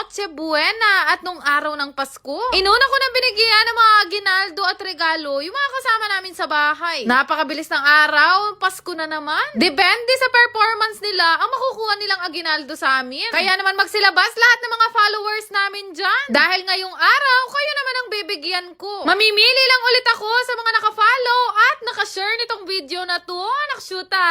Noche Buena at nung araw ng Pasko. Inuna ko na binigyan ng mga aginaldo at regalo yung mga kasama namin sa bahay. Napakabilis ng araw, Pasko na naman. Depende sa performance nila ang makukuha nilang aginaldo sa amin. Kaya naman magsilabas lahat ng mga followers namin dyan. Dahil ngayong araw, kayo naman ang bibigyan ko. Mamimili lang ulit ako sa mga nakafollow at nakashare nitong video na to. Nakshuta!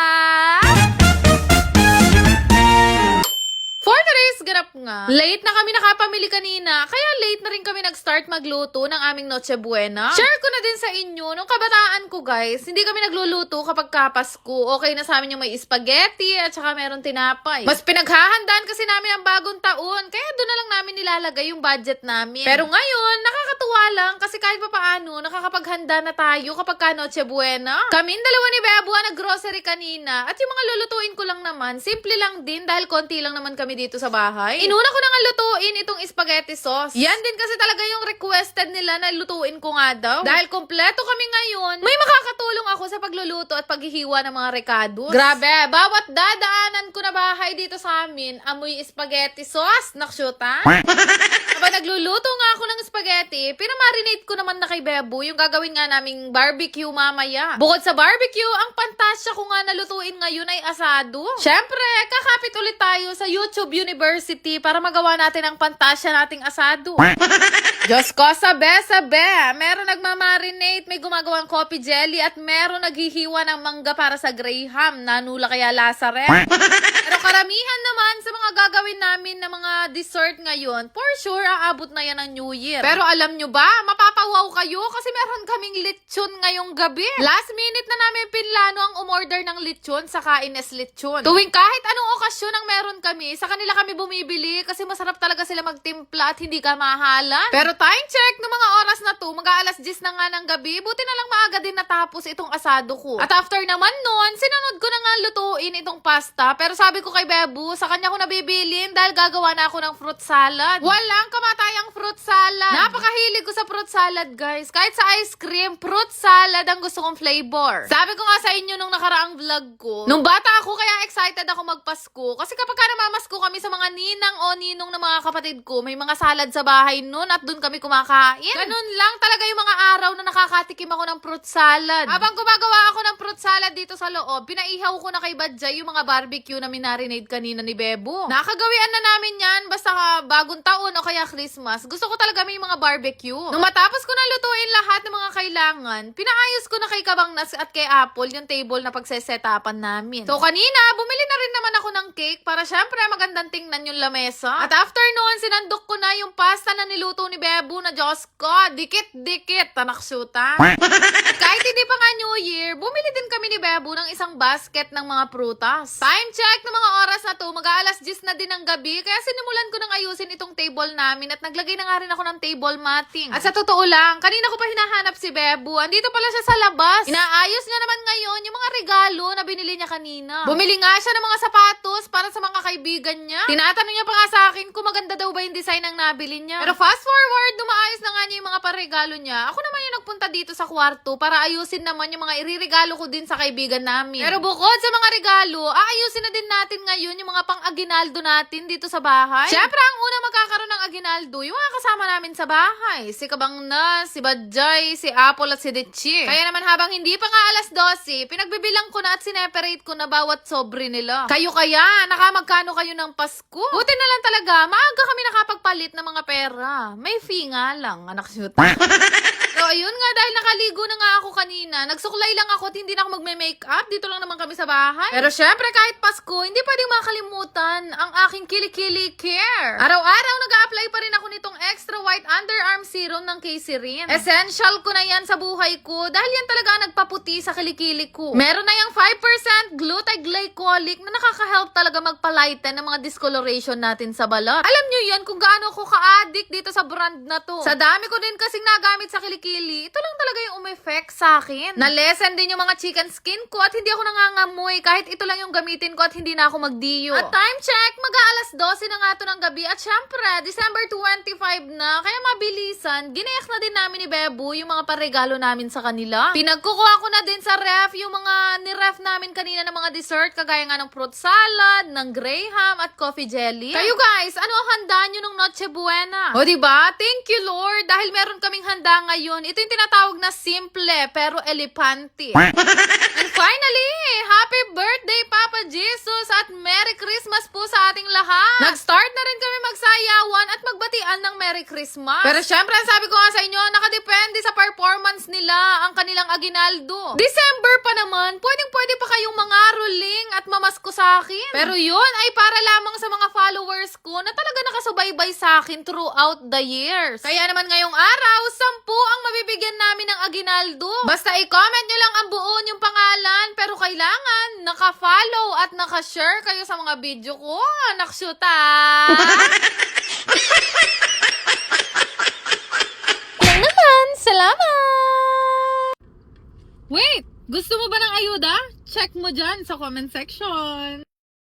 For today's ganap nga, late na kami nakapamili kanina, kaya late na rin kami nag-start magluto ng aming Noche Buena. Share ko na din sa inyo, nung kabataan ko guys, hindi kami nagluluto kapag Pasko. Okay na sa amin yung may spaghetti at saka meron tinapay. Mas pinaghahandaan kasi namin ang bagong taon, kaya doon na lang namin nilalagay yung budget namin. Pero ngayon, nakakatuwa lang kasi kahit pa paano, nakakapaghanda na tayo kapag Noche Buena. Kaming dalawa ni Bebo ang nag-grocery kanina at yung mga lulutuin ko lang naman, simple lang din dahil konti lang naman kami dito sa bahay. Inuna ko na nga lutuin itong spaghetti sauce. Yan din kasi talaga yung requested nila na lutuin ko nga daw. Dahil kompleto kami ngayon, may makakatulong ako sa pagluluto at paghihiwa ng mga recados. Grabe, bawat dadaanan ko na bahay dito sa amin, amoy spaghetti sauce. Nakshuta? Kapag nagluluto nga ako ng spaghetti, pinamarinate ko naman na kay Bebo yung gagawin nga naming barbecue mamaya. Bukod sa barbecue, ang pantasya ko nga na lutuin ngayon ay asado. Syempre, kakapit ulit tayo sa YouTube University para magawa natin ang pantasya nating asado. Diyos ko, sabe. Meron nagmamarinate, may gumagawang coffee jelly at meron naghihiwa ng mangga para sa graham. Nanula kaya Lazareth. Pero karamihan naman sa mga gagawin namin na mga dessert ngayon, for sure, aabot na yan ng New Year. Pero alam nyo ba, mapapawaw kayo kasi meron kaming lechon ngayong gabi. Last minute na namin pinlano ang umorder ng lechon sa Kaines Lechon. Tuwing kahit anong okasyon ang meron kami, sa kanila kami bumibili kasi masarap talaga sila magtimpla at hindi ka mahalan. Pero time check ng mga oras na to, mag-aalas 10 na nga ng gabi, buti na lang maaga din natapos itong asado ko. At after naman nun, sinunod ko na nga lutuin itong pasta. Pero sabi ko kay Bebo, sa kanya ko nabibilin dahil gagawa na ako ng fruit salad. Walang kamatayang fruit salad. Napakahilig ko sa fruit salad, guys. Kahit sa ice cream, fruit salad ang gusto kong flavor. Sabi ko nga sa inyo nung nakaraang vlog ko, nung bata ako kaya excited ako magpasko. Kasi kapag namamasko kami sa mga ninang o ninong ng mga kapatid ko, may mga salad sa bahay nun at dun kami kumakain. Ganun lang talaga yung mga araw na nakakatikim ako ng fruit salad. Habang gumagawa ako ng fruit salad dito sa loob, pinaihaw ko na kay Badjay yung mga barbecue na minarinade kanina ni Bebo. Nakagawian na namin yan basta bagong taon o kaya Christmas. Gusto ko talaga may mga barbecue. Nung matapos ko na lutuin lahat ng mga kailangan, pinaayos ko na kay Kabang Nas at kay Apple yung table na pagsesetapan namin. So kanina, bumili na rin naman ako ng cake para syempre magandang tingnan yung lamesa. At after noon, sinandok ko na yung pasta na niluto ni Bebo na Diyos ko, dikit-dikit, tanaksyuta. Kahit hindi pa nga New Year, bumili din kami ni Bebo ng isang basket ng mga prutas. Time check ng mga oras na to, mag-aalas 10 na din ng gabi, kaya sinimulan ko nang ayusin itong table namin at naglagay na nga rin ako ng table matting. At sa totoo lang, kanina ko pa hinahanap si Bebo, andito pala siya sa labas. Inaayos niya naman ngayon yung mga regalo na binili niya kanina. Bumili nga siya ng mga sapatos para sa mga kaibigan niya. Tinatanong niya pa nga sa akin kung maganda daw ba yung design ng nabili niya. Pero fast forward, dumaayos na nga niya yung mga paregalo niya. Ako naman yung nagpunta dito sa kwarto para ayusin naman yung mga iririgalo ko din sa kaibigan namin. Pero bukod sa mga regalo, aayusin na din natin ngayon yung mga pang-aginaldo natin dito sa bahay. Siyempre, ang una magkakaroon ng aginaldo, yung mga kasama namin sa bahay. Si Kabang Nas, si Badjay, si Apple at si Dechi. Kaya naman habang hindi pa nga alas 12, pinagbibilang ko na at sineperate ko na bawat sobre nila. Kayo kaya, nakamagkano kayo ng Pasko? Buti na lang talaga, maaga kami nakapagpalit ng mga pera. May fee nga lang, anak shoot. So, ayun nga, dahil nakaligo na nga ako kanina, nagsuklay lang ako at hindi na ako magme-makeup. Dito lang naman kami sa bahay. Pero syempre, kahit Pasko, hindi pwedeng makalimutan ang aking Kilikili Care. Araw-araw, nag-a-apply pa rin ako nitong extra white underarm serum ng KC Rin. Essential ko na yan sa buhay ko dahil yan talaga ang nagpaputi sa kilikili ko. Meron na yung 5% glutathione na nakaka-help talaga magpalighten ng mga discoloration natin sa balat. Alam nyo yan kung gaano ako ka-addict dito sa brand na to. Sa dami ko din kasing nagamit sa kilikili, ito lang talaga yung umeffect sa akin. Na-lessen din yung mga chicken skin ko at hindi ako nangangamoy kahit ito lang yung gamitin ko at hindi na ako magdiyo. At time check, mag-aalas 12 na nga to ng gabi at syempre, December 25 na, kaya mabilisan, ginayak na din namin ni Bebo yung mga paregalo namin sa kanila. Pinagkukuha ko na din sa ref yung mga ni-ref namin kanina ng mga dessert, kagaya nga ng fruit salad, ng graham at coffee jelly. Kayo guys, ano ang handa nyo ng Noche Buena? O diba? Thank you Lord, dahil meron kaming handa ngayon. Ito yung tinatawag na simple pero elepante. And finally, happy birthday Papa Jesus at Merry Christmas po sa ating lahat. Nag-start na rin kami magsayawan at magbatian ng Merry Christmas. Pero syempre, sabi ko nga sa inyo, nakadepende sa performance nila ang kanilang aginaldo. December pa naman, pwedeng-pwede pa kayong mangaroling at mamasko sa akin. Pero yun ay para lamang sa mga followers ko na talaga nakasubaybay sa akin throughout the years. Kaya naman ngayong araw, 10 ang mabibigyan namin ng aginaldo. Basta i-comment nyo lang ang buo yung pangalan, pero kailangan naka-follow at naka-share kayo sa mga video ko. Nakshuta! Yan naman, salamat! Wait! Gusto mo ba ng ayuda? Check mo dyan sa comment section.